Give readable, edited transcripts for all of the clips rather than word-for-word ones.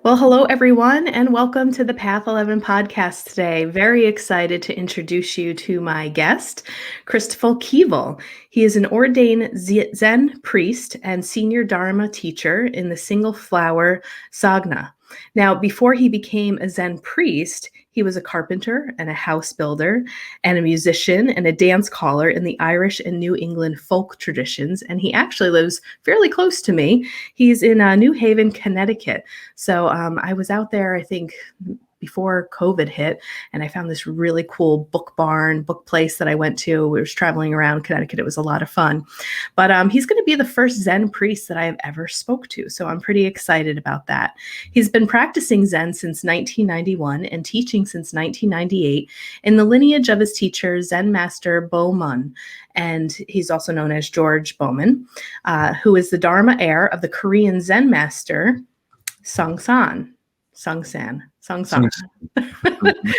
Well, hello everyone, and welcome to the Path 11 podcast today. Very excited to introduce you to my guest, Christopher Keevil. He is an ordained Zen priest and senior Dharma teacher in the Single Flower Sangha. Now, before he became a Zen priest, he was a carpenter and a house builder and a musician and a dance caller in the Irish and New England folk traditions. And he actually lives fairly close to me. He's in New Haven, Connecticut. So I was out there, I think, before COVID hit, and I found this really cool book place that I went to. We was traveling around Connecticut. It was a lot of fun. But he's going to be the first Zen priest that I have ever spoke to. So I'm pretty excited about that. He's been practicing Zen since 1991 and teaching since 1998 in the lineage of his teacher, Zen master Bowman. And he's also known as George Bowman, who is the Dharma heir of the Korean Zen master, Sungsan.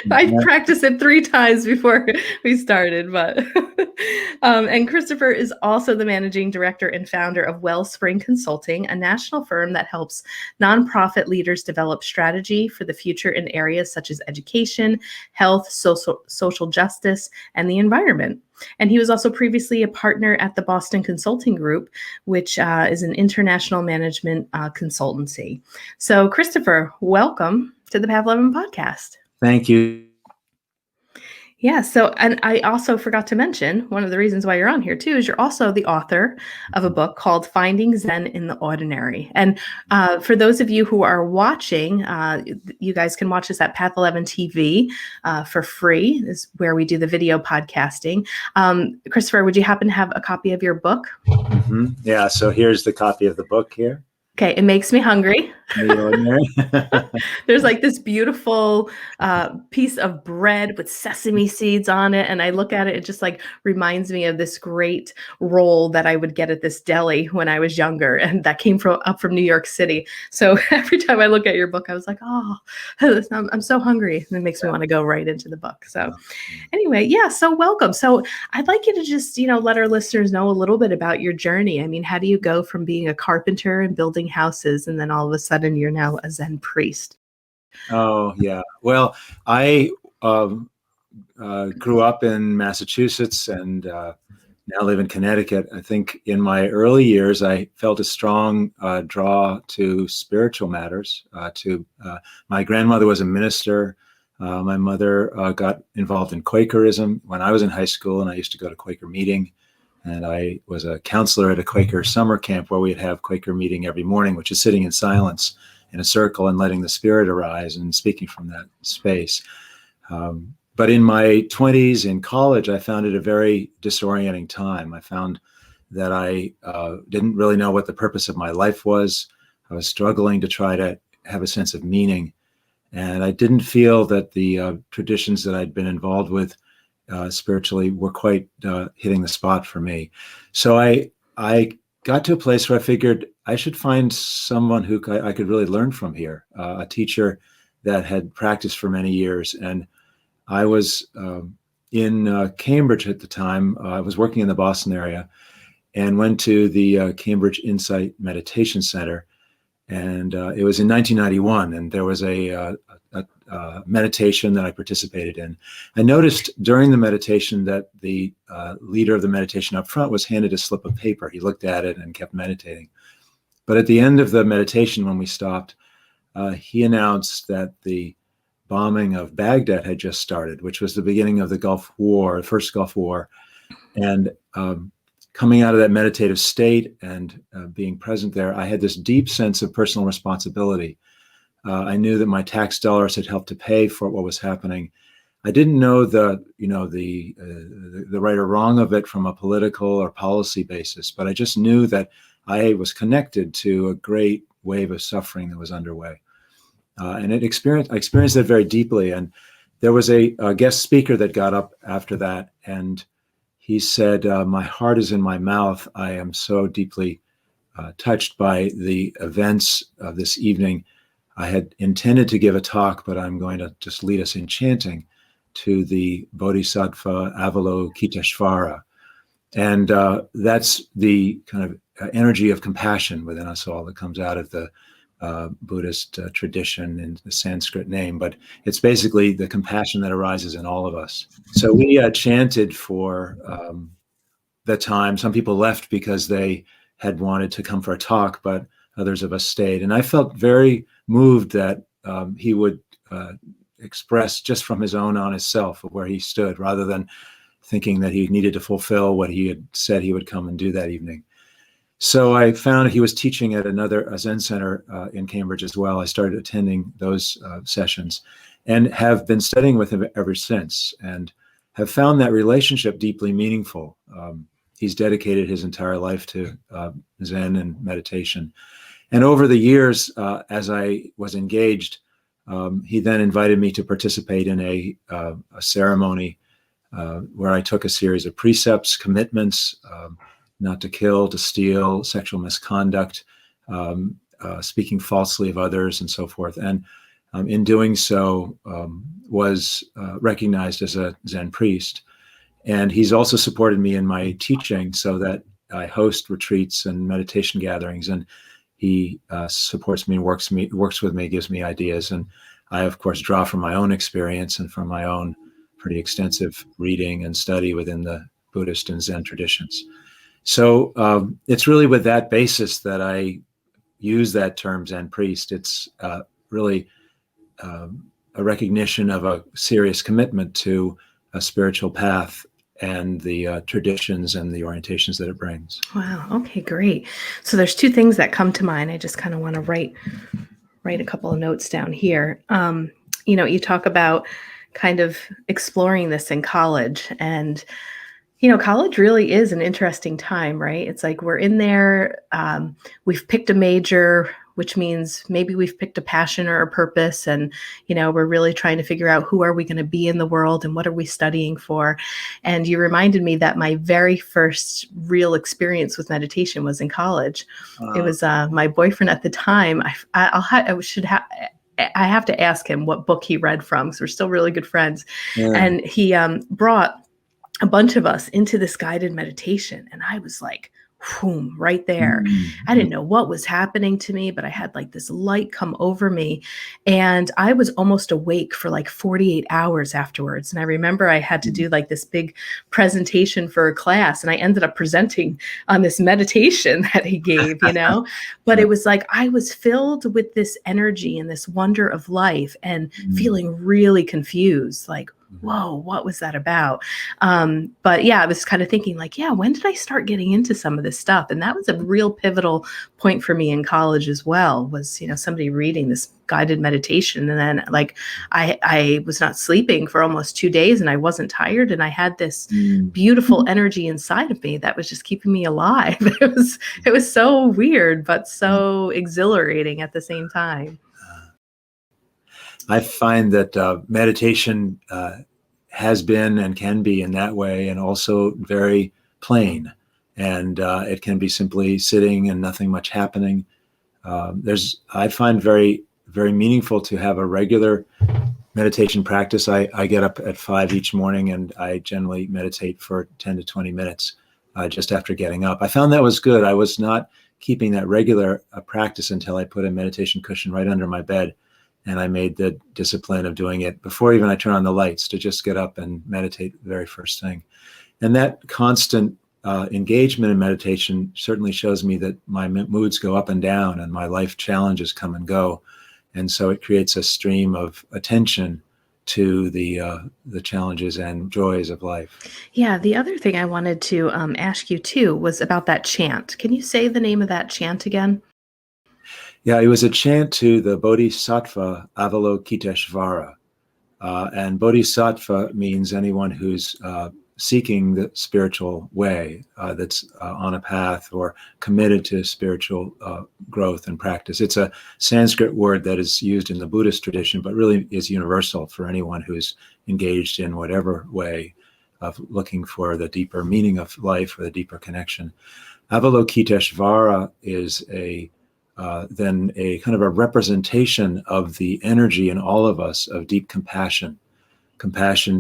I practiced it 3 times before we started, but and Christopher is also the managing director and founder of Wellspring Consulting, a national firm that helps nonprofit leaders develop strategy for the future in areas such as education, health, social justice, and the environment. And he was also previously a partner at the Boston Consulting Group, which is an international management consultancy. So, Christopher, welcome to the Path 11 podcast. Thank you. Yeah. So, and I also forgot to mention, one of the reasons why you're on here too, is you're also the author of a book called Finding Zen in the Ordinary. And for those of you who are watching, you guys can watch us at Path 11 TV for free, is where we do the video podcasting. Christopher, would you happen to have a copy of your book? Mm-hmm. Yeah. So here's the copy of the book here. Okay, it makes me hungry. There's like this beautiful piece of bread with sesame seeds on it. And I look at it, it just like reminds me of this great roll that I would get at this deli when I was younger. And that came up from New York City. So every time I look at your book, I was like, oh, I'm so hungry. And it makes me want to go right into the book. So anyway, yeah, so welcome. So I'd like you to just, let our listeners know a little bit about your journey. I mean, how do you go from being a carpenter and building houses, and then all of a sudden you're now a Zen priest? Oh, yeah. Well, I grew up in Massachusetts and now live in Connecticut. I think in my early years, I felt a strong draw to spiritual matters. My grandmother was a minister. My mother got involved in Quakerism when I was in high school, and I used to go to Quaker meeting. And I was a counselor at a Quaker summer camp where we'd have Quaker meeting every morning, which is sitting in silence in a circle and letting the spirit arise and speaking from that space. But in my 20s in college, I found it a very disorienting time. I found that I didn't really know what the purpose of my life was. I was struggling to try to have a sense of meaning. And I didn't feel that the traditions that I'd been involved with spiritually were quite hitting the spot for me. So I got to a place where I figured I should find someone who I could really learn from here, a teacher that had practiced for many years. And I was in Cambridge at the time. I was working in the Boston area and went to the Cambridge Insight Meditation Center. And it was in 1991, and there was a meditation that I participated in. I noticed during the meditation that the leader of the meditation up front was handed a slip of paper. He looked at it and kept meditating. But at the end of the meditation, when we stopped, he announced that the bombing of Baghdad had just started, which was the beginning of the Gulf War, the first Gulf War. And coming out of that meditative state and being present there, I had this deep sense of personal responsibility. I knew that my tax dollars had helped to pay for what was happening. I didn't know the right or wrong of it from a political or policy basis, but I just knew that I was connected to a great wave of suffering that was underway. And I experienced that very deeply. And there was a guest speaker that got up after that, and he said, "My heart is in my mouth. I am so deeply touched by the events of this evening. I had intended to give a talk, but I'm going to just lead us in chanting to the Bodhisattva Avalokiteshvara." And that's the kind of energy of compassion within us all that comes out of the Buddhist tradition in the Sanskrit name, but it's basically the compassion that arises in all of us. So we chanted for the time. Some people left because they had wanted to come for a talk, but others of us stayed. And I felt very moved that he would express just from his own honest self of where he stood, rather than thinking that he needed to fulfill what he had said he would come and do that evening. So I found he was teaching at a Zen center in Cambridge as well. I started attending those sessions and have been studying with him ever since, and have found that relationship deeply meaningful. He's dedicated his entire life to Zen and meditation. And over the years, as I was engaged, he then invited me to participate in a ceremony where I took a series of precepts, commitments, not to kill, to steal, sexual misconduct, speaking falsely of others, and so forth. And in doing so, was recognized as a Zen priest. And he's also supported me in my teaching, so that I host retreats and meditation gatherings, and he supports me and works with me, gives me ideas. And I, of course, draw from my own experience and from my own pretty extensive reading and study within the Buddhist and Zen traditions. So it's really with that basis that I use that term Zen priest. It's really a recognition of a serious commitment to a spiritual path and the traditions and the orientations that it brings. Wow. Okay, great. So there's two things that come to mind. I just kind of want to write a couple of notes down here. You talk about kind of exploring this in college, and college really is an interesting time, right? It's like we're in there, we've picked a major, which means maybe we've picked a passion or a purpose, and we're really trying to figure out who are we going to be in the world and what are we studying for. And you reminded me that my very first real experience with meditation was in college. It was my boyfriend at the time. I have to ask him what book he read from, because we're still really good friends. Yeah. And he brought a bunch of us into this guided meditation, and I was like, boom, right there. I didn't know what was happening to me, but I had like this light come over me, and I was almost awake for like 48 hours afterwards. And I remember I had to do like this big presentation for a class, and I ended up presenting on this meditation that he gave, but it was like I was filled with this energy and this wonder of life, and feeling really confused, like, whoa, what was that about? But yeah, I was kind of thinking like, when did I start getting into some of this stuff? And that was a real pivotal point for me in college as well, was, somebody reading this guided meditation. And then like, I was not sleeping for almost 2 days, and I wasn't tired. And I had this beautiful energy inside of me that was just keeping me alive. It was so weird, but so exhilarating at the same time. I find that meditation has been and can be in that way, and also very plain. And it can be simply sitting and nothing much happening. I find very, very meaningful to have a regular meditation practice. I get up at 5 each morning, and I generally meditate for 10 to 20 minutes just after getting up. I found that was good. I was not keeping that regular practice until I put a meditation cushion right under my bed. And I made the discipline of doing it before even I turn on the lights, to just get up and meditate the very first thing. And that constant engagement in meditation certainly shows me that my moods go up and down, and my life challenges come and go. And so it creates a stream of attention to the challenges and joys of life. Yeah, the other thing I wanted to ask you too was about that chant. Can you say the name of that chant again? Yeah, it was a chant to the Bodhisattva Avalokiteshvara. And Bodhisattva means anyone who's seeking the spiritual way, that's on a path or committed to spiritual growth and practice. It's a Sanskrit word that is used in the Buddhist tradition, but really is universal for anyone who's engaged in whatever way of looking for the deeper meaning of life or the deeper connection. Avalokiteshvara is then a kind of a representation of the energy in all of us of deep compassion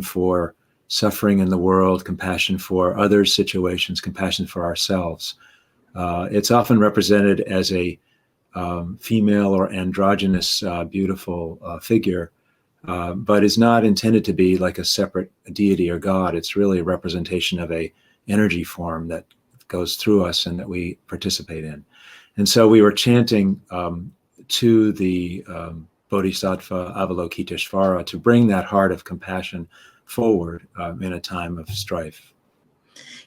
for suffering in the world, compassion for others' situations, compassion for ourselves. It's often represented as a female or androgynous, beautiful figure, but is not intended to be like a separate deity or god. It's really a representation of a energy form that goes through us and that we participate in. And so we were chanting to the Bodhisattva Avalokiteshvara to bring that heart of compassion forward in a time of strife.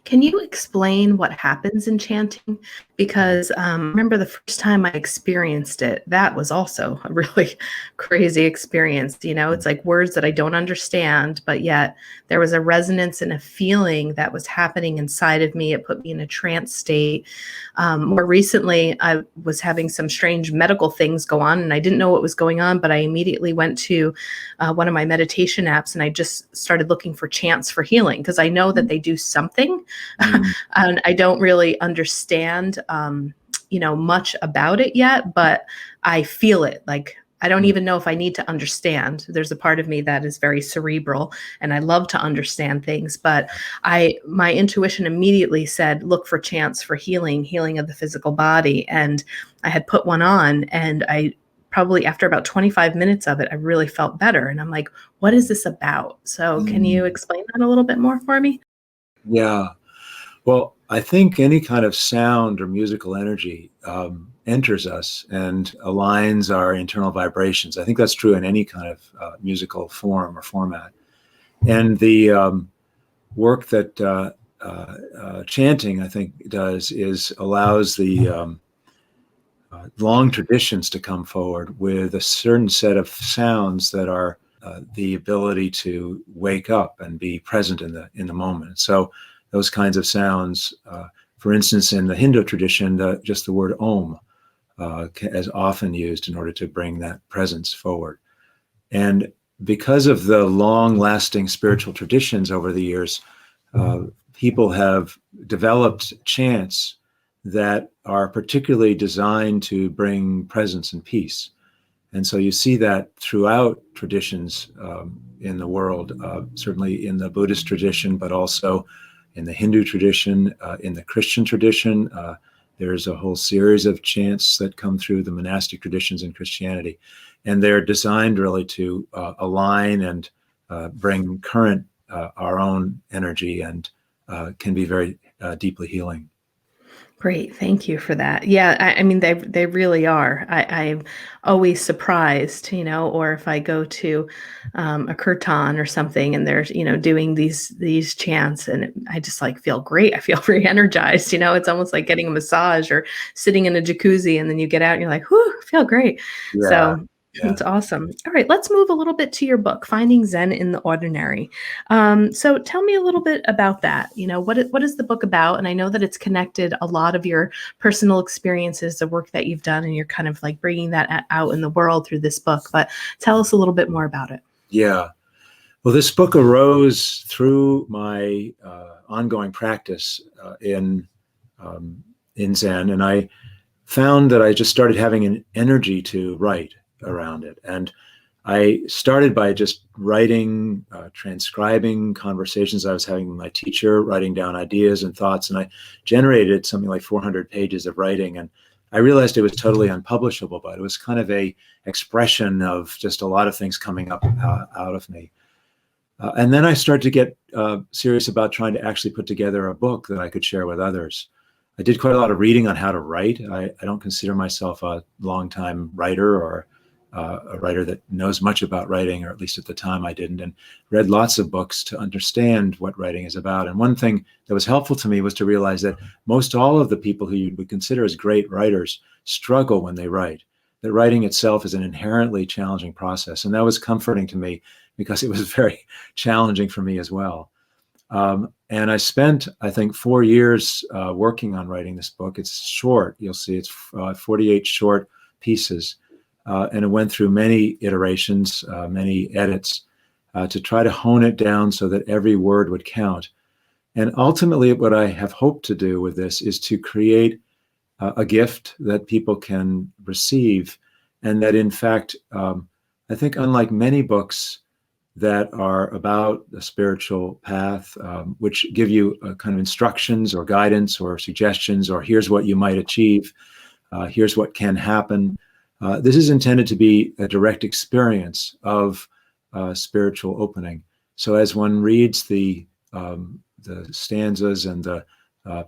Can you explain what happens in chanting? Because I remember the first time I experienced it, that was also a really crazy experience. You know, it's like words that I don't understand, but yet there was a resonance and a feeling that was happening inside of me. It put me in a trance state. More recently, I was having some strange medical things go on, and I didn't know what was going on, but I immediately went to one of my meditation apps, and I just started looking for chants for healing, because I know that they do something. And I don't really understand, much about it yet, but I feel it. Like, I don't even know if I need to understand. There's a part of me that is very cerebral, and I love to understand things, but my intuition immediately said, look for chants for healing of the physical body. And I had put one on, and I probably, after about 25 minutes of it, I really felt better. And I'm like, what is this about? So can you explain that a little bit more for me? Yeah. Well, I think any kind of sound or musical energy enters us and aligns our internal vibrations. I think that's true in any kind of musical form or format. And the work that chanting, I think, does is allows the long traditions to come forward with a certain set of sounds that are the ability to wake up and be present in the moment. So those kinds of sounds, for instance, in the Hindu tradition, just the word Om is often used in order to bring that presence forward. And because of the long-lasting spiritual traditions over the years, people have developed chants that are particularly designed to bring presence and peace. And so you see that throughout traditions in the world, certainly in the Buddhist tradition, but also in the Hindu tradition, in the Christian tradition. There's a whole series of chants that come through the monastic traditions in Christianity. And they're designed really to align and bring current our own energy, and can be very deeply healing. Great. Thank you for that. Yeah, I mean, they really are. I'm always surprised, or if I go to a kirtan or something, and they're, doing these chants, and I just like feel great. I feel re-energized. It's almost like getting a massage or sitting in a jacuzzi, and then you get out and you're like, whew, I feel great. Yeah. So Yeah. it's awesome. All right, let's move a little bit to your book, Finding Zen in the Ordinary. So tell me a little bit about that. What is the book about? And I know that it's connected a lot of your personal experiences, the work that you've done, and you're kind of like bringing that out in the world through this book. But tell us a little bit more about it. Yeah. Well, this book arose through my ongoing practice in Zen, and I found that I just started having an energy to write around it. And I started by just writing, transcribing conversations I was having with my teacher, writing down ideas and thoughts, and I generated something like 400 pages of writing. And I realized it was totally unpublishable, but it was kind of a expression of just a lot of things coming up out of me. And then I started to get serious about trying to actually put together a book that I could share with others. I did quite a lot of reading on how to write. I don't consider myself a longtime writer or a writer that knows much about writing, or at least at the time I didn't, and read lots of books to understand what writing is about. And one thing that was helpful to me was to realize that most all of the people who you would consider as great writers struggle when they write, that writing itself is an inherently challenging process. And that was comforting to me, because it was very challenging for me as well. And I spent, I think, 4 years working on writing this book. It's short. You'll see it's 48 short pieces. And it went through many iterations, many edits, to try to hone it down so that every word would count. And ultimately, what I have hoped to do with this is to create a gift that people can receive. And that, in fact, I think, unlike many books that are about the spiritual path, which give you kind of instructions or guidance or suggestions, or here's what you might achieve, Here's what can happen. This is intended to be a direct experience of spiritual opening. So as one reads the stanzas and the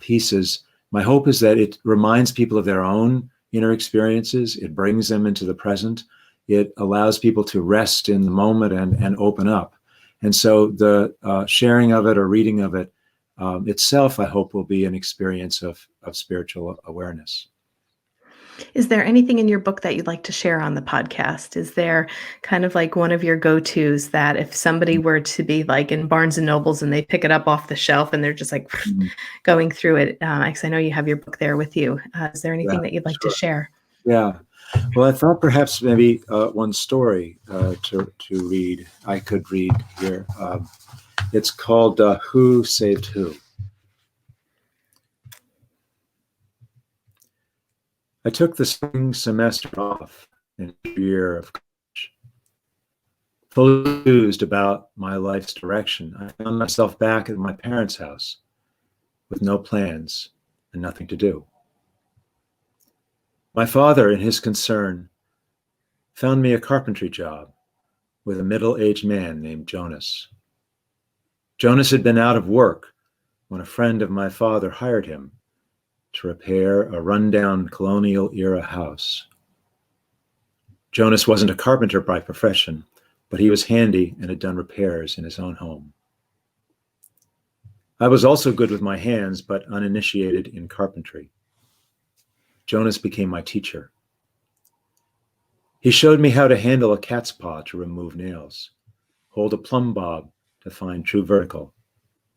pieces, my hope is that it reminds people of their own inner experiences. It brings them into the present. It allows people to rest in the moment and open up. And so the sharing of it or reading of it itself, I hope, will be an experience of spiritual awareness. Is there anything in your book that you'd like to share on the podcast? Is there kind of like one of your go-tos that if somebody were to be like in Barnes and Nobles and they pick it up off the shelf and they're just like going through it? Because I know you have your book there with you. Is there anything that you'd like to share? Yeah. Well, I thought perhaps maybe one story to read. I could read here. It's called Who Saved Who? I took the spring semester off in a year of college. Fully confused about my life's direction, I found myself back at my parents' house with no plans and nothing to do. My father, in his concern, found me a carpentry job with a middle-aged man named Jonas. Jonas had been out of work when a friend of my father hired him to repair a rundown colonial-era house. Jonas wasn't a carpenter by profession, but he was handy and had done repairs in his own home. I was also good with my hands, but uninitiated in carpentry. Jonas became my teacher. He showed me how to handle a cat's paw to remove nails, hold a plumb bob to find true vertical,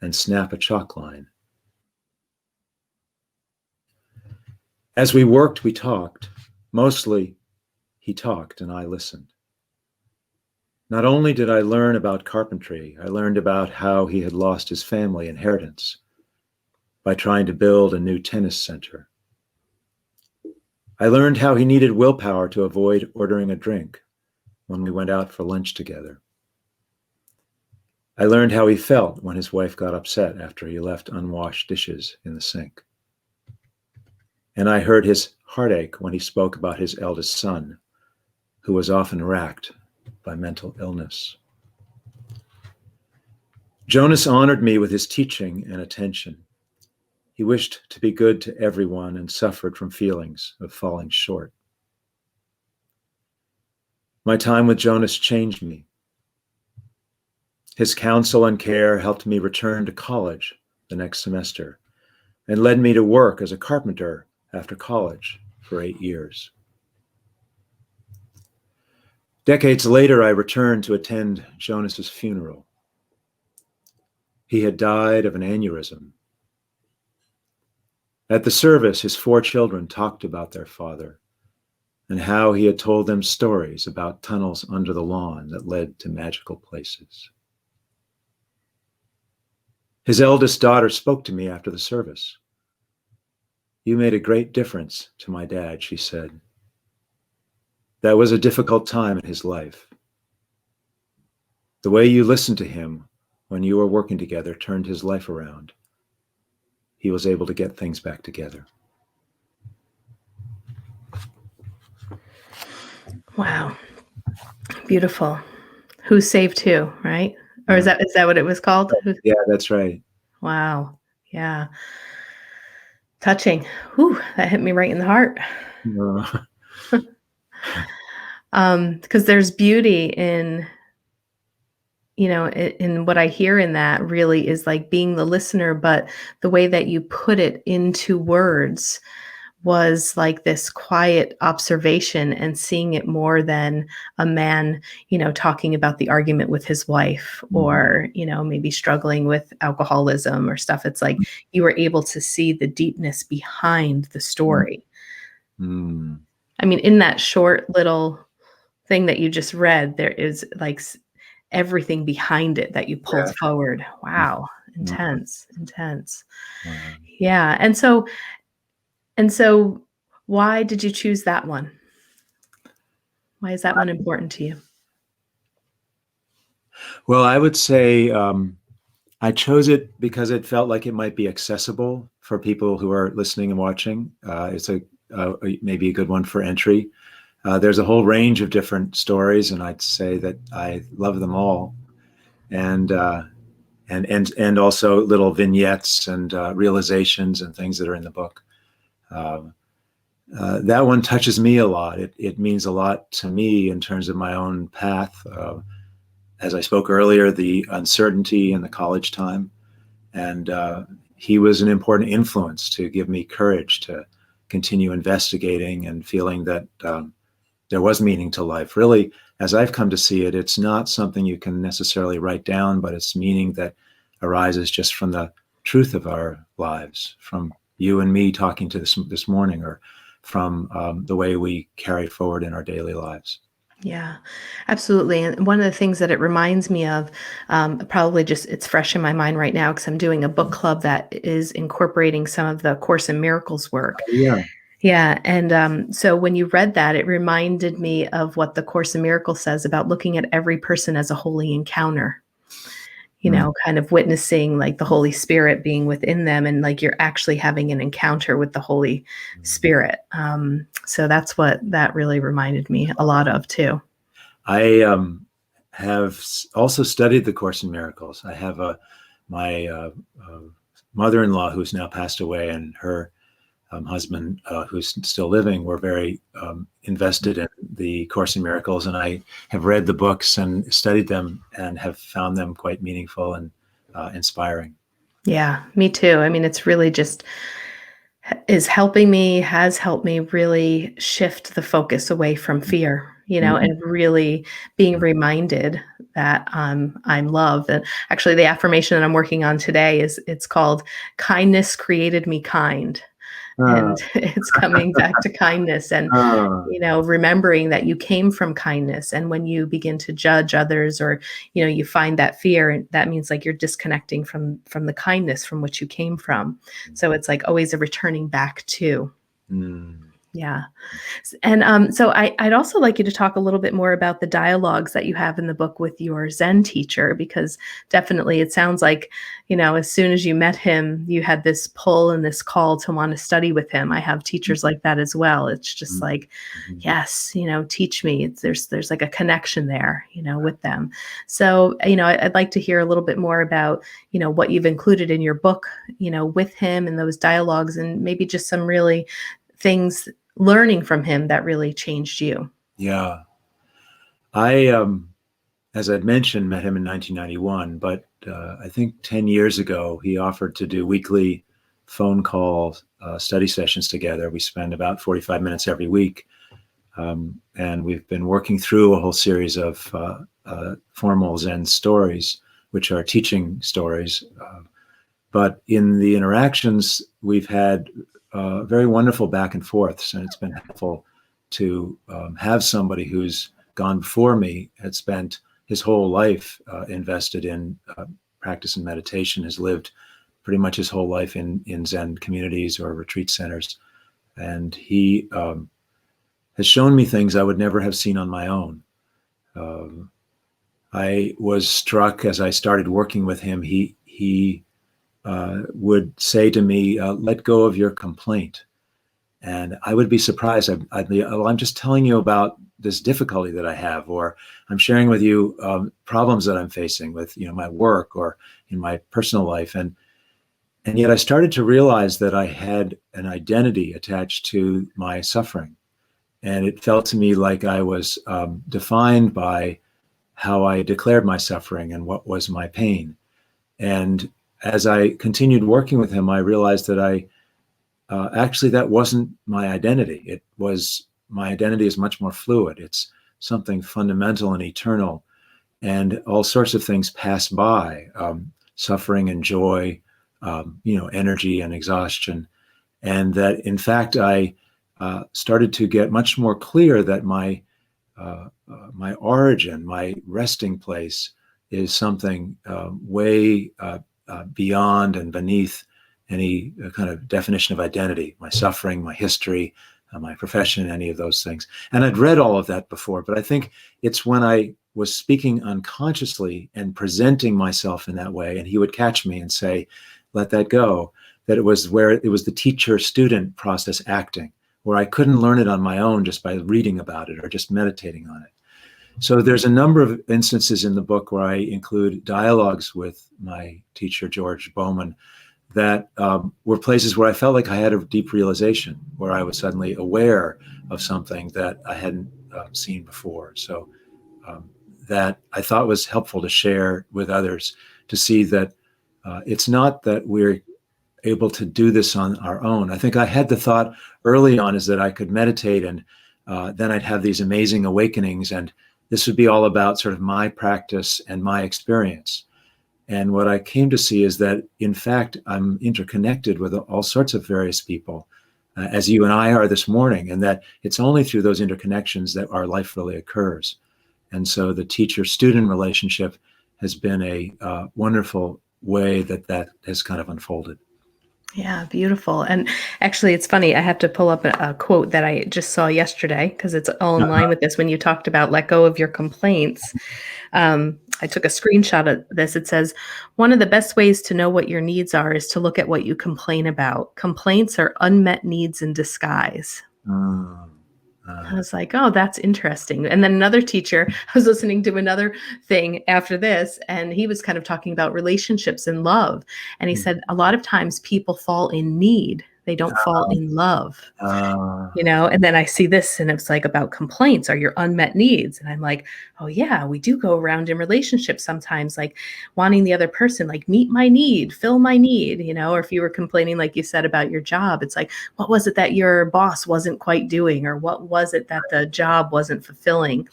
and snap a chalk line. As we worked, we talked. Mostly, he talked and I listened. Not only did I learn about carpentry, I learned about how he had lost his family inheritance by trying to build a new tennis center. I learned how he needed willpower to avoid ordering a drink when we went out for lunch together. I learned how he felt when his wife got upset after he left unwashed dishes in the sink. And I heard his heartache when he spoke about his eldest son, who was often racked by mental illness. Jonas honored me with his teaching and attention. He wished to be good to everyone and suffered from feelings of falling short. My time with Jonas changed me. His counsel and care helped me return to college the next semester and led me to work as a carpenter after college for 8 years. Decades later, I returned to attend Jonas's funeral. He had died of an aneurysm. At the service, his 4 children talked about their father and how he had told them stories about tunnels under the lawn that led to magical places. His eldest daughter spoke to me after the service. "You made a great difference to my dad," she said. "That was a difficult time in his life. The way you listened to him when you were working together turned his life around. He was able to get things back together." Wow. Beautiful. Who Saved Who, right? Or is that what it was called? Yeah, that's right. Wow. Yeah. Touching. Whew, that hit me right in the heart. Because there's beauty in, in what I hear in that really is like being the listener, but the way that you put it into words was like this quiet observation and seeing it more than a man, talking about the argument with his wife or, maybe struggling with alcoholism or stuff. It's like you were able to see the deepness behind the story. Mm. I mean, in that short little thing that you just read, there is like everything behind it that you pulled forward. Wow. Intense. Wow. Yeah. And so why did you choose that one? Why is that one important to you? Well, I would say I chose it because it felt like it might be accessible for people who are listening and watching. It's a maybe a good one for entry. There's a whole range of different stories, and I'd say that I love them all. And also little vignettes and realizations and things that are in the book. That one touches me a lot. It means a lot to me in terms of my own path. As I spoke earlier, the uncertainty in the college time. And he was an important influence to give me courage to continue investigating and feeling that there was meaning to life. Really, as I've come to see it, it's not something you can necessarily write down, but it's meaning that arises just from the truth of our lives, from you and me talking to this morning, or from the way we carry forward in our daily lives. Yeah, absolutely. And one of the things that it reminds me of, probably just it's fresh in my mind right now because I'm doing a book club that is incorporating some of the Course in Miracles work. Yeah. Yeah. And so when you read that, it reminded me of what the Course in Miracles says about looking at every person as a holy encounter. Kind of witnessing like the Holy Spirit being within them, and like you're actually having an encounter with the Holy Spirit. So that's what that really reminded me a lot of too. I have also studied the Course in Miracles. I have my mother-in-law who's now passed away, and her husband, who's still living, were very invested in the Course in Miracles, and I have read the books and studied them and have found them quite meaningful and inspiring. Yeah, me too. I mean, it's really just has helped me really shift the focus away from fear, and really being reminded that I'm loved. And actually the affirmation that I'm working on today it's called kindness created me kind. And it's coming back to kindness and, remembering that you came from kindness. And when you begin to judge others or, you find that fear, that means like you're disconnecting from the kindness from which you came from. So it's like always a returning back to. Yeah. And so I'd also like you to talk a little bit more about the dialogues that you have in the book with your Zen teacher, because definitely it sounds like, as soon as you met him, you had this pull and this call to want to study with him. I have teachers like that as well. It's just like, yes, teach me. There's like a connection there, with them. So, I'd like to hear a little bit more about, what you've included in your book, with him and those dialogues, and maybe just some really things learning from him that really changed you. Yeah. I, as I'd mentioned, met him in 1991, but I think 10 years ago, he offered to do weekly phone call study sessions together. We spend about 45 minutes every week. And we've been working through a whole series of formal Zen stories, which are teaching stories. But in the interactions, we've had very wonderful back and forths, and it's been helpful to have somebody who's gone before me, had spent his whole life invested in practice and meditation, has lived pretty much his whole life in Zen communities or retreat centers. And he has shown me things I would never have seen on my own. I was struck as I started working with him. He would say to me, let go of your complaint. And I would be surprised. I'd be, well, I'm just telling you about this difficulty that I have, or I'm sharing with you problems that I'm facing with, my work or in my personal life. And yet I started to realize that I had an identity attached to my suffering. And it felt to me like I was defined by how I declared my suffering and what was my pain. And as I continued working with him, I realized that actually that wasn't my identity. My identity is much more fluid. It's something fundamental and eternal, and all sorts of things pass by, suffering and joy, energy and exhaustion. And that in fact, I started to get much more clear that my origin, my resting place is something way beyond and beneath any kind of definition of identity, my suffering, my history, my profession, any of those things. And I'd read all of that before, but I think it's when I was speaking unconsciously and presenting myself in that way, and he would catch me and say, let that go, that it was the teacher-student process acting, where I couldn't learn it on my own just by reading about it or just meditating on it. So there's a number of instances in the book where I include dialogues with my teacher, George Bowman, that were places where I felt like I had a deep realization, where I was suddenly aware of something that I hadn't seen before. So that I thought was helpful to share with others, to see that it's not that we're able to do this on our own. I think I had the thought early on is that I could meditate and then I'd have these amazing awakenings, and this would be all about sort of my practice and my experience. And what I came to see is that, in fact, I'm interconnected with all sorts of various people, as you and I are this morning, and that it's only through those interconnections that our life really occurs. And so the teacher-student relationship has been a wonderful way that has kind of unfolded. Yeah, beautiful. And actually, it's funny. I have to pull up a quote that I just saw yesterday because it's all in line with this. When you talked about let go of your complaints, I took a screenshot of this. It says, one of the best ways to know what your needs are is to look at what you complain about. Complaints are unmet needs in disguise. I was like, oh, that's interesting. And then another teacher, I was listening to another thing after this, and he was kind of talking about relationships and love. And he said, a lot of times people fall in need. They don't fall in love, and then I see this and it's like about complaints are your unmet needs. And I'm like, oh yeah, we do go around in relationships sometimes, like wanting the other person, like meet my need, fill my need, or if you were complaining, like you said, about your job, it's like, what was it that your boss wasn't quite doing? Or what was it that the job wasn't fulfilling?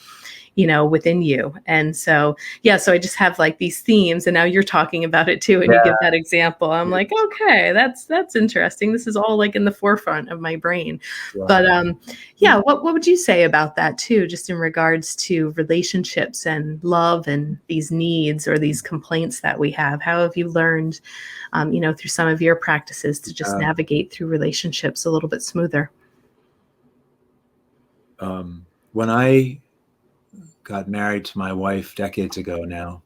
Within you. And so, yeah, so I just have like these themes, and now you're talking about it too. And you give that example. I'm like, okay, that's interesting. This is all like in the forefront of my brain. Wow. But yeah, what would you say about that too, just in regards to relationships and love and these needs or these complaints that we have? How have you learned, through some of your practices to just navigate through relationships a little bit smoother? When I got married to my wife decades ago now,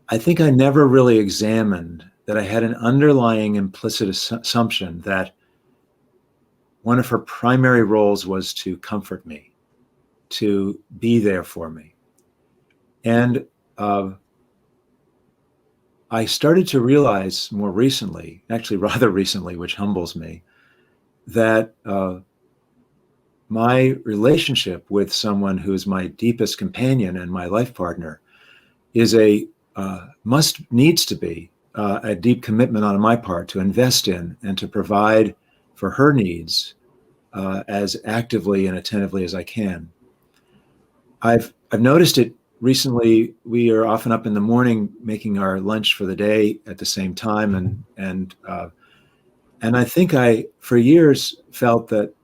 I think I never really examined that I had an underlying implicit assumption that one of her primary roles was to comfort me, to be there for me. And I started to realize more recently, actually rather recently, which humbles me, that my relationship with someone who is my deepest companion and my life partner is needs to be a deep commitment on my part to invest in and to provide for her needs as actively and attentively as I can. I've noticed it recently. We are often up in the morning making our lunch for the day at the same time, and I think I for years felt that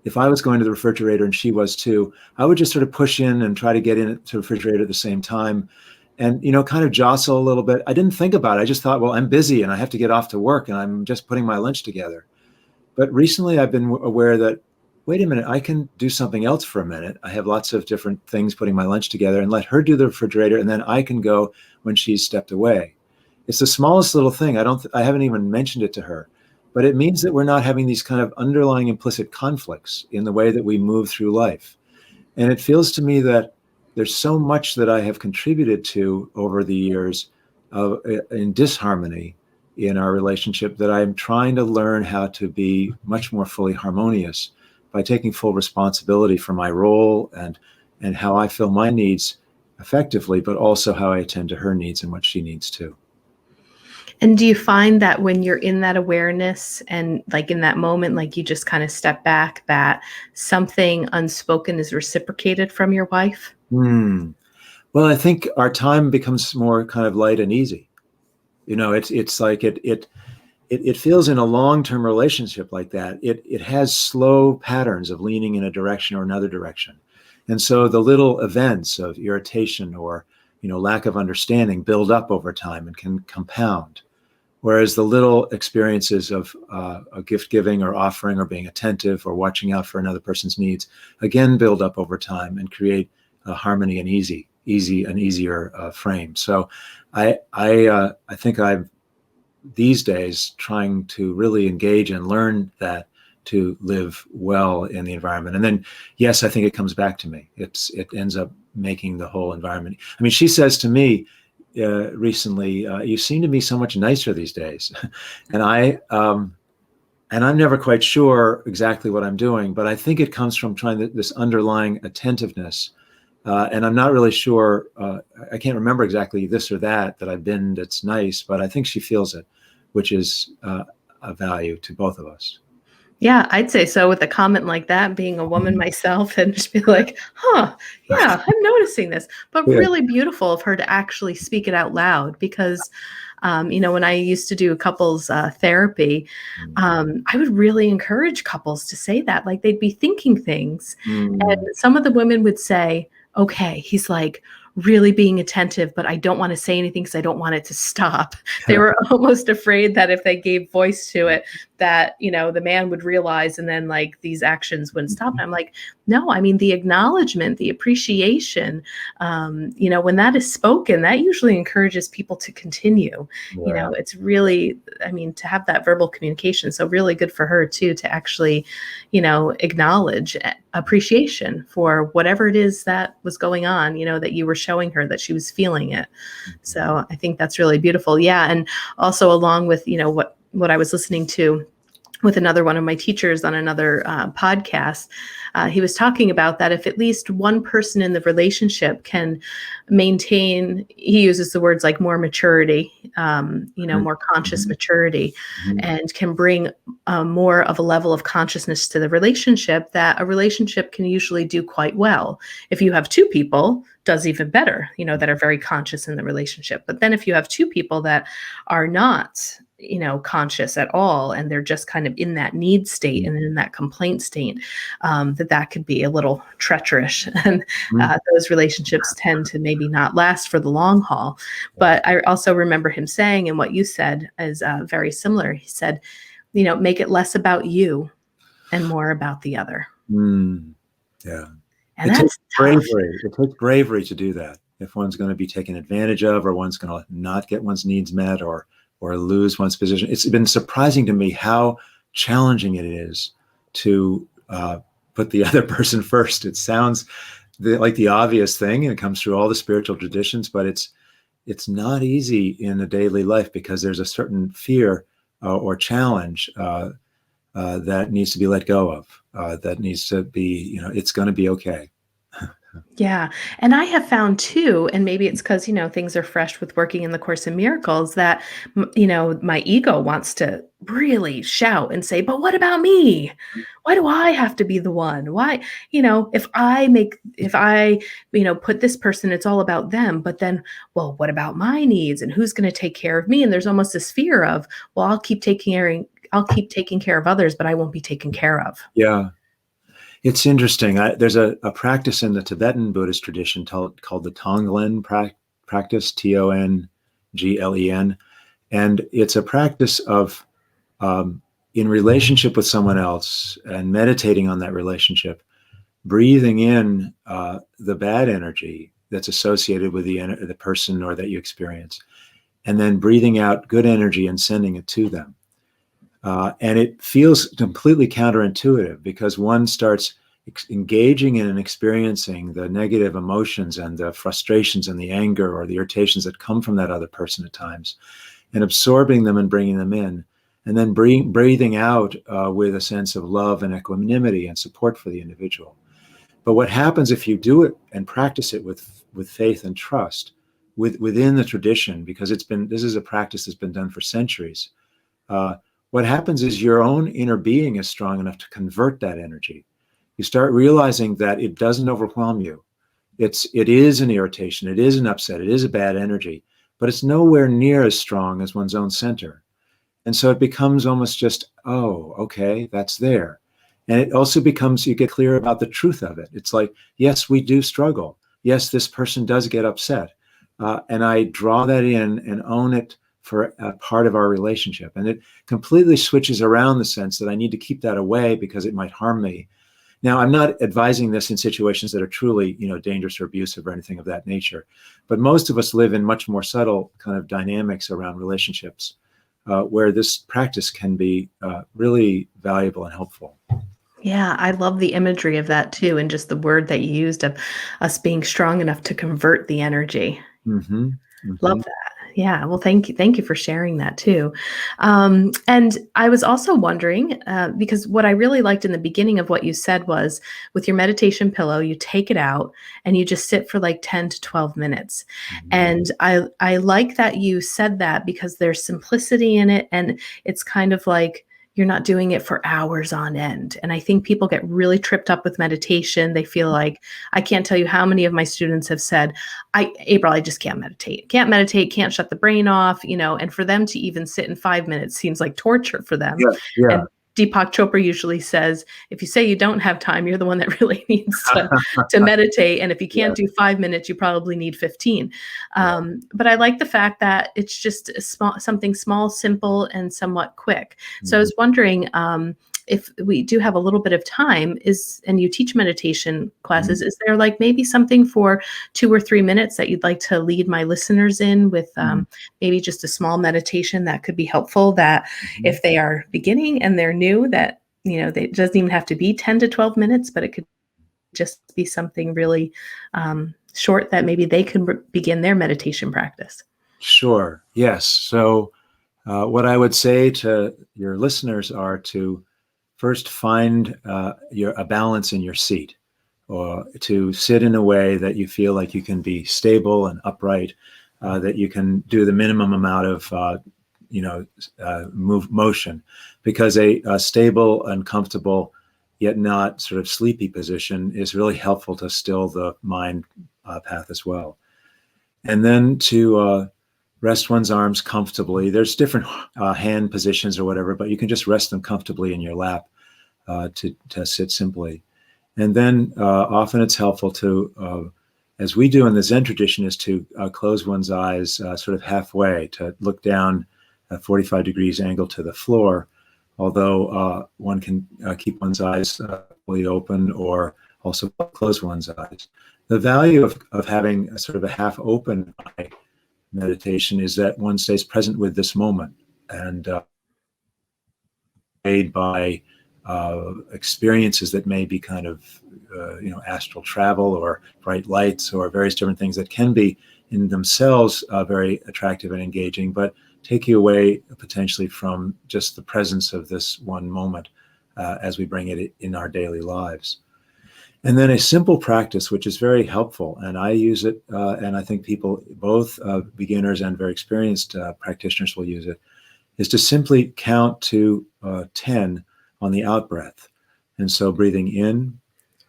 if I was going to the refrigerator and she was too, I would just sort of push in and try to get in to the refrigerator at the same time and, kind of jostle a little bit. I didn't think about it. I just thought, well, I'm busy and I have to get off to work and I'm just putting my lunch together. But recently I've been aware that, wait a minute, I can do something else for a minute. I have lots of different things putting my lunch together, and let her do the refrigerator. And then I can go when she's stepped away. It's the smallest little thing. I haven't even mentioned it to her. But it means that we're not having these kind of underlying implicit conflicts in the way that we move through life. And it feels to me that there's so much that I have contributed to over the years in disharmony in our relationship that I'm trying to learn how to be much more fully harmonious by taking full responsibility for my role and how I fill my needs effectively, but also how I attend to her needs and what she needs too. And do you find that when you're in that awareness and like in that moment, like you just kind of step back, that something unspoken is reciprocated from your wife? Well, I think our time becomes more kind of light and easy. It's like it feels in a long-term relationship like that. It has slow patterns of leaning in a direction or another direction. And so the little events of irritation or, lack of understanding build up over time and can compound. Whereas the little experiences of a gift giving or offering or being attentive or watching out for another person's needs, again, build up over time and create a harmony and an easier frame. So I think I'm these days trying to really engage and learn that to live well in the environment. And then, yes, I think it comes back to me. It ends up making the whole environment. I mean, she says to me recently, "You seem to be so much nicer these days," and I'm never quite sure exactly what I'm doing, but I think it comes from this underlying attentiveness. And I'm not really sure. I can't remember exactly this or that I've been that's nice, but I think she feels it, which is a value to both of us. Yeah, I'd say so with a comment like that, being a woman myself, and just be like, huh, yeah, I'm noticing this. But Yeah. really beautiful of her to actually speak it out loud because, when I used to do couples therapy, I would really encourage couples to say that. Like they'd be thinking things. And Mm. some of the women would say, okay, he's like really being attentive, but I don't want to say anything because I don't want it to stop. They were almost afraid that if they gave voice to it, that, the man would realize and then like these actions wouldn't stop. And I'm like, no, I mean, the acknowledgement, the appreciation, when that is spoken, that usually encourages people to continue. Yeah. It's really, I mean, to have that verbal communication. So really good for her too, to actually, acknowledge appreciation for whatever it is that was going on, that you were showing her that she was feeling it. So I think that's really beautiful. Yeah. And also along with, what I was listening to with another one of my teachers on another podcast, he was talking about that if at least one person in the relationship can maintain, he uses the words like more maturity, more conscious maturity, and can bring more of a level of consciousness to the relationship, that a relationship can usually do quite well. If you have two people, does even better, that are very conscious in the relationship. But then if you have two people that are not, conscious at all, and they're just kind of in that need state and in that complaint state, that could be a little treacherous. And those relationships tend to maybe not last for the long haul. But I also remember him saying, and what you said is very similar. He said, make it less about you and more about the other. Yeah. And It takes that's tough. bravery. It takes bravery to do that. If one's going to be taken advantage of, or one's going to not get one's needs met, or lose one's position. It's been surprising to me how challenging it is to put the other person first. It sounds like the obvious thing, and it comes through all the spiritual traditions, but it's not easy in a daily life because there's a certain fear or challenge that needs to be let go of. That needs to be, it's going to be okay. Yeah. And I have found too, and maybe it's because, things are fresh with working in the Course in Miracles, that, my ego wants to really shout and say, but what about me? Why do I have to be the one? Why, if I, put this person, it's all about them. But then, well, what about my needs, and who's going to take care of me? And there's almost this fear of, well, I'll keep taking care of others, but I won't be taken care of. Yeah. It's interesting. There's a practice in the Tibetan Buddhist tradition called the Tonglen practice, Tonglen. And it's a practice of, in relationship with someone else and meditating on that relationship, breathing in the bad energy that's associated with the person or that you experience, and then breathing out good energy and sending it to them. And it feels completely counterintuitive because one starts engaging in and experiencing the negative emotions and the frustrations and the anger or the irritations that come from that other person at times, and absorbing them and bringing them in, and then breathing out with a sense of love and equanimity and support for the individual. But what happens if you do it and practice it with faith and trust within the tradition, because this is a practice that's been done for centuries, what happens is your own inner being is strong enough to convert that energy. You start realizing that it doesn't overwhelm you. It is an irritation, it is an upset, it is a bad energy, but it's nowhere near as strong as one's own center. And so it becomes almost just, oh, okay, that's there. And it also becomes, you get clear about the truth of it. It's like, yes, we do struggle. Yes, this person does get upset. And I draw that in and own it for a part of our relationship. And it completely switches around the sense that I need to keep that away because it might harm me. Now, I'm not advising this in situations that are truly, dangerous or abusive or anything of that nature. But most of us live in much more subtle kind of dynamics around relationships where this practice can be really valuable and helpful. Yeah, I love the imagery of that too, and just the word that you used of us being strong enough to convert the energy. Mm-hmm. Love Mm-hmm. that. Yeah, well, thank you. Thank you for sharing that too. And I was also wondering, because what I really liked in the beginning of what you said was with your meditation pillow, you take it out and you just sit for like 10 to 12 minutes. Mm-hmm. And I like that you said that because there's simplicity in it. And it's kind of like you're not doing it for hours on end. And I think people get really tripped up with meditation. They feel like, I can't tell you how many of my students have said, April, I just can't meditate. Can't meditate, can't shut the brain off, and for them to even sit in 5 minutes seems like torture for them. Yeah, yeah. And Deepak Chopra usually says, if you say you don't have time, you're the one that really needs to meditate. And if you Yeah, can't do 5 minutes, you probably need 15. yeah. But I like the fact that it's just something small, simple, and somewhat quick. So I Mhm. was wondering, if we do have a little bit of time, and you teach meditation Mhm. classes, is there like maybe something for 2 or 3 minutes that you'd like to lead my listeners in with, Mhm. maybe just a small meditation that could be helpful, that Mhm. if they are beginning and they're new, that, it doesn't even have to be 10 to 12 minutes, but it could just be something really short that maybe they can begin their meditation practice. Sure. Yes. So, what I would say to your listeners are to first find a balance in your seat, or to sit in a way that you feel like you can be stable and upright, that you can do the minimum amount of motion, because a stable and comfortable yet not sort of sleepy position is really helpful to still the mind path as well. And then to rest one's arms comfortably. There's different hand positions or whatever, but you can just rest them comfortably in your lap, to sit simply. And then often it's helpful to, as we do in the Zen tradition, is to close one's eyes sort of halfway, to look down at 45 degrees angle to the floor, although one can keep one's eyes fully open or also close one's eyes. The value of having a sort of a half open eye meditation is that one stays present with this moment, and made by experiences that may be kind of astral travel or bright lights or various different things that can be in themselves very attractive and engaging, but take you away potentially from just the presence of this one moment as we bring it in our daily lives. And then a simple practice, which is very helpful, and I use it, and I think people, both beginners and very experienced practitioners, will use it, is to simply count to 10 on the out breath. And so breathing in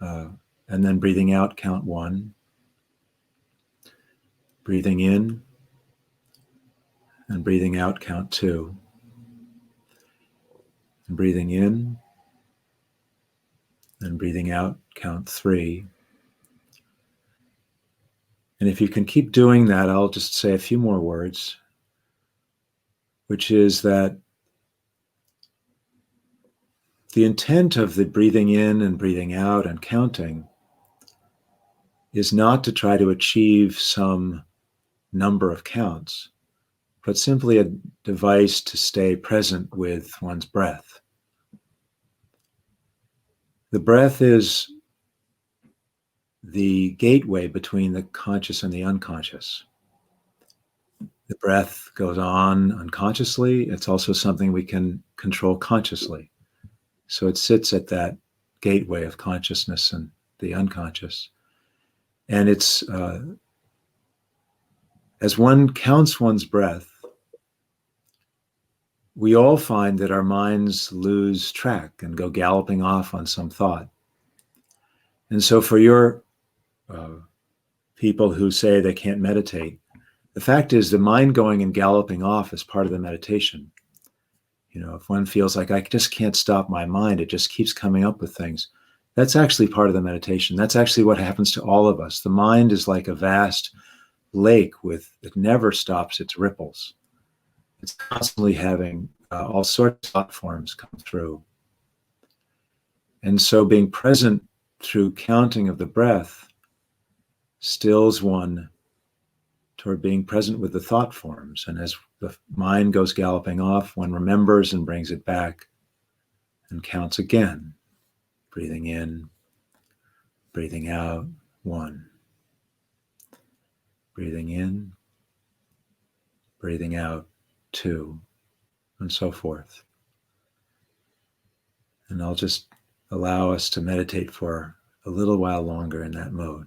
and then breathing out, count 1. Breathing in and breathing out, count 2. And breathing in and breathing out, count 3. And if you can keep doing that, I'll just say a few more words, which is that the intent of the breathing in and breathing out and counting is not to try to achieve some number of counts, but simply a device to stay present with one's breath. The breath is the gateway between the conscious and the unconscious. The breath goes on unconsciously. It's also something we can control consciously. So it sits at that gateway of consciousness and the unconscious. And it's, as one counts one's breath, we all find that our minds lose track and go galloping off on some thought. And so for your people who say they can't meditate, the fact is the mind going and galloping off is part of the meditation. If one feels like I just can't stop my mind, it just keeps coming up with things, that's actually part of the meditation. That's actually what happens to all of us. The mind is like a vast lake it never stops its ripples. It's constantly having all sorts of thought forms come through. And so being present through counting of the breath stills one toward being present with the thought forms. And as the mind goes galloping off, one remembers and brings it back and counts again Breathing in, breathing out, 1. Breathing in, breathing out, 2, and so forth. And I'll just allow us to meditate for a little while longer in that mode.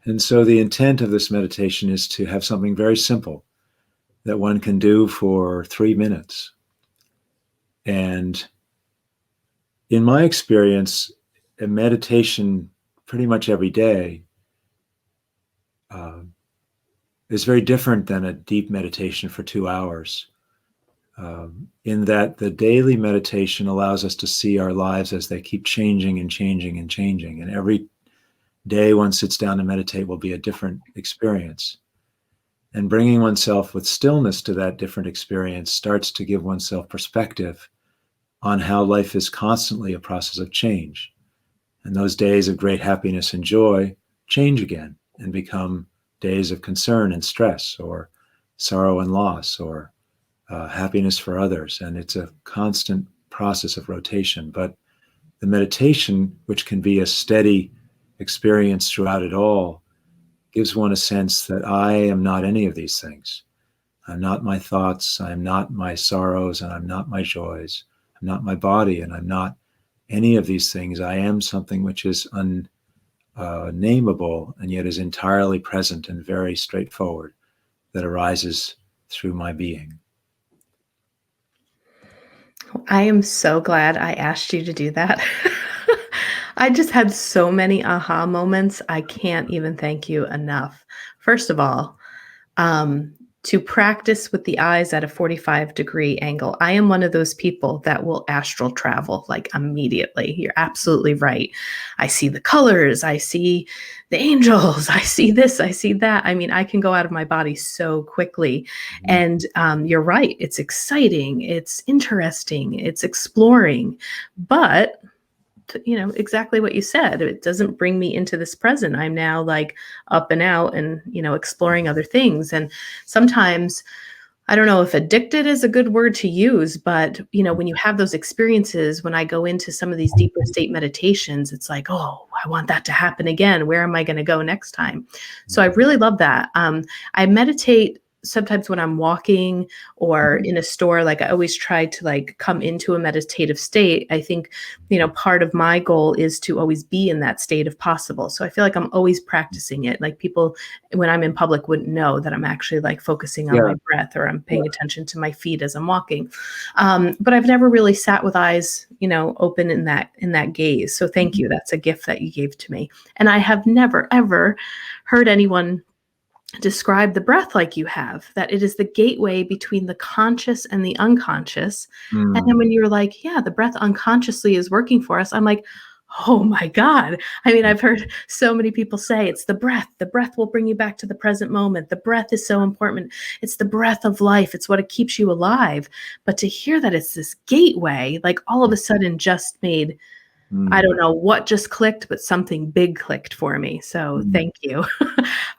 And so the intent of this meditation is to have something very simple that one can do for 3 minutes. And in my experience, a meditation pretty much every day is very different than a deep meditation for 2 hours, in that the daily meditation allows us to see our lives as they keep changing and changing and changing. And every day one sits down to meditate will be a different experience. And bringing oneself with stillness to that different experience starts to give oneself perspective on how life is constantly a process of change. And those days of great happiness and joy change again and become days of concern and stress, or sorrow and loss, or happiness for others. And it's a constant process of rotation. But the meditation, which can be a steady experience throughout it all, gives one a sense that I am not any of these things. I'm not my thoughts, I'm not my sorrows, and I'm not my joys. I'm not my body, and I'm not any of these things. I am something which is unnameable and yet is entirely present and very straightforward, that arises through my being. I am so glad I asked you to do that. I just had so many aha moments. I can't even thank you enough. First of all, to practice with the eyes at a 45-degree angle. I am one of those people that will astral travel like immediately. You're absolutely right. I see the colors, I see the angels, I see this, I see that. I mean, I can go out of my body so quickly. And you're right. It's exciting. It's interesting. It's exploring. But exactly what you said. It doesn't bring me into this present. I'm now like up and out and, exploring other things. And sometimes, I don't know if addicted is a good word to use, but, when you have those experiences, when I go into some of these deeper state meditations, it's like, oh, I want that to happen again. Where am I going to go next time? So I really love that. I meditate sometimes when I'm walking or in a store. Like I always try to like come into a meditative state. I think, part of my goal is to always be in that state if possible. So I feel like I'm always practicing it. Like people, when I'm in public, wouldn't know that I'm actually like focusing on my breath, or I'm paying attention to my feet as I'm walking. But I've never really sat with eyes, open in that gaze. So thank you. That's a gift that you gave to me. And I have never, ever heard anyone describe the breath like you have, that it is the gateway between the conscious and the unconscious. And then when you're like, yeah, the breath unconsciously is working for us, I'm like, oh my God. I mean, I've heard so many people say it's the breath. The breath will bring you back to the present moment. The breath is so important. It's the breath of life. It's what keeps you alive. But to hear that it's this gateway, like all of a sudden just made, I don't know what just clicked, but something big clicked for me. So thank you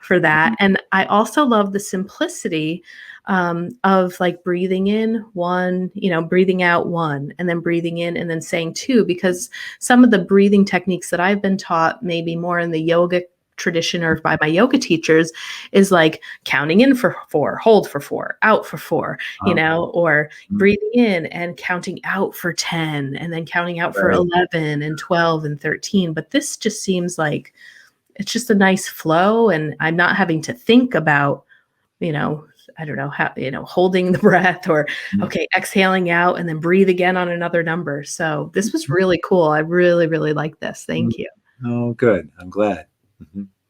for that. And I also love the simplicity of like breathing in one, breathing out one, and then breathing in and then saying two, because some of the breathing techniques that I've been taught, maybe more in the yoga tradition or by my yoga teachers, is like counting in for 4, hold for 4, out for 4, or breathing in and counting out for 10, and then counting out for 11 and 12 and 13. But this just seems like it's just a nice flow, and I'm not having to think about, I don't know how, holding the breath, or okay, exhaling out and then breathe again on another number. So this was really cool. I really, really like this. Thank you. Oh, good. I'm glad.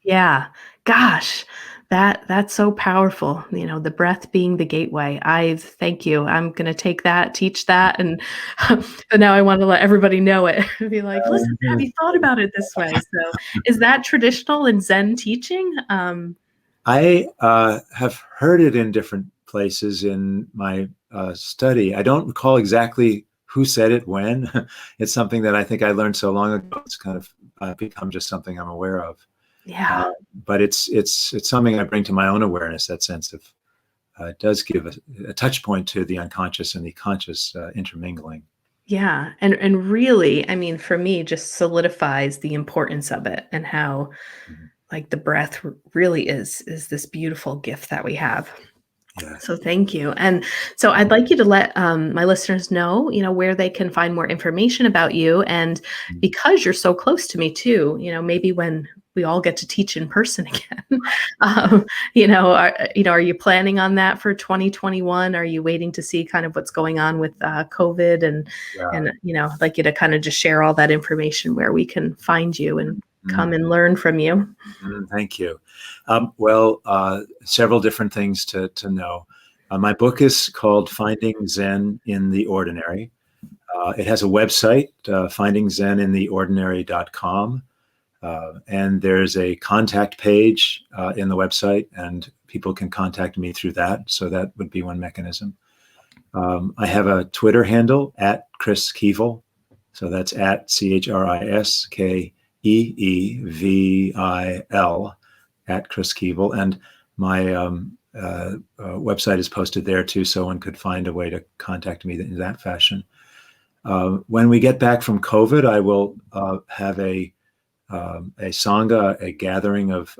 Yeah. Gosh, That's so powerful, the breath being the gateway. I thank you. I'm gonna take that, teach that, and so now I want to let everybody know it. Be like, "Listen, have you thought about it this way?" So, is that traditional in Zen teaching? I have heard it in different places in my study. I don't recall exactly who said it when. It's something that I think I learned so long ago. It's kind of become just something I'm aware of. Yeah. But it's something I bring to my own awareness. That sense of it does give a touch point to the unconscious and the conscious intermingling. Yeah, and really, I mean, for me, just solidifies the importance of it and how, Mhm. like, the breath really is this beautiful gift that we have. Yeah. So thank you. And so I'd like you to let my listeners know, where they can find more information about you. And Mhm. because you're so close to me too, maybe when we all get to teach in person again, are you planning on that for 2021? Are you waiting to see kind of what's going on with COVID Yeah. I'd like you to kind of just share all that information where we can find you and come Mhm. and learn from you. Thank you. Well, several different things to know. My book is called Finding Zen in the Ordinary. It has a website, findingzenintheordinary.com. And there's a contact page in the website, and people can contact me through that. So that would be one mechanism. I have a Twitter handle at Chris Keevil. So that's at ChrisKeevil at Chris Keevil. And my website is posted there too, so one could find a way to contact me in that fashion. When we get back from COVID, I will have a sangha, a gathering of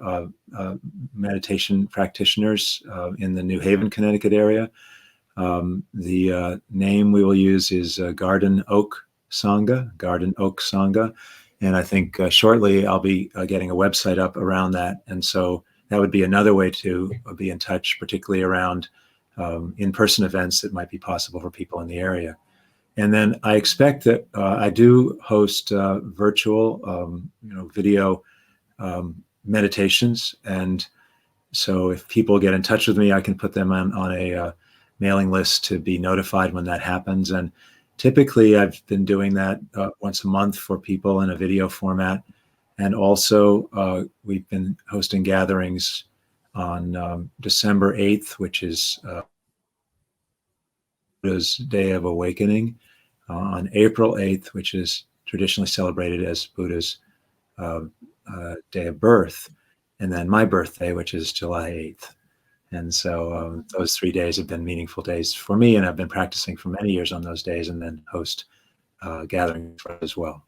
meditation practitioners in the New Haven, Connecticut area. The name we will use is Garden Oak Sangha. And I think shortly I'll be getting a website up around that. And so that would be another way to be in touch, particularly around in-person events that might be possible for people in the area. And then I expect that I do host virtual, video meditations. And so if people get in touch with me, I can put them on a mailing list to be notified when that happens. And typically I've been doing that once a month for people in a video format. And also we've been hosting gatherings on December 8th, which is Buddha's Day of Awakening, on April 8th, which is traditionally celebrated as Buddha's day of birth, and then my birthday, which is July 8th. And so those 3 days have been meaningful days for me, and I've been practicing for many years on those days, and then host gatherings as well.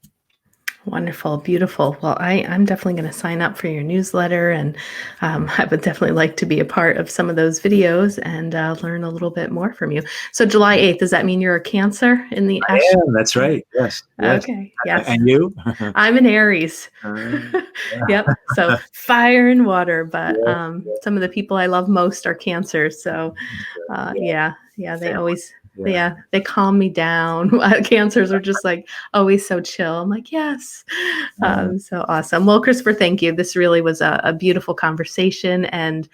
Wonderful, beautiful. Well, I'm definitely going to sign up for your newsletter, and I would definitely like to be a part of some of those videos and learn a little bit more from you. So, July 8th, does that mean you're a Cancer in the Ash? Yeah, that's right. Yes, yes. Okay, yes. And you? I'm an Aries. Yeah. Yep. So fire and water, but Yeah, some of the people I love most are Cancers. So yeah, yeah, they family. always, Yeah. yeah, they calm me down. Cancers are just like always so chill. I'm like, yes. So awesome. Well, Christopher, thank you. This really was a beautiful conversation and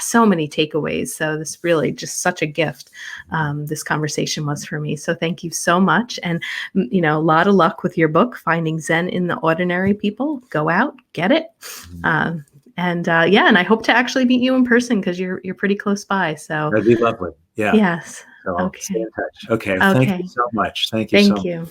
so many takeaways. So this really just such a gift. This conversation was for me. So thank you so much. And, a lot of luck with your book, Finding Zen in the Ordinary. People, go out, get it. And I hope to actually meet you in person because you're pretty close by. So That'd be lovely. Yeah. yes. So I'll stay Okay. in touch. Okay. Thank you Okay. so much. Thank you so Thank much. you.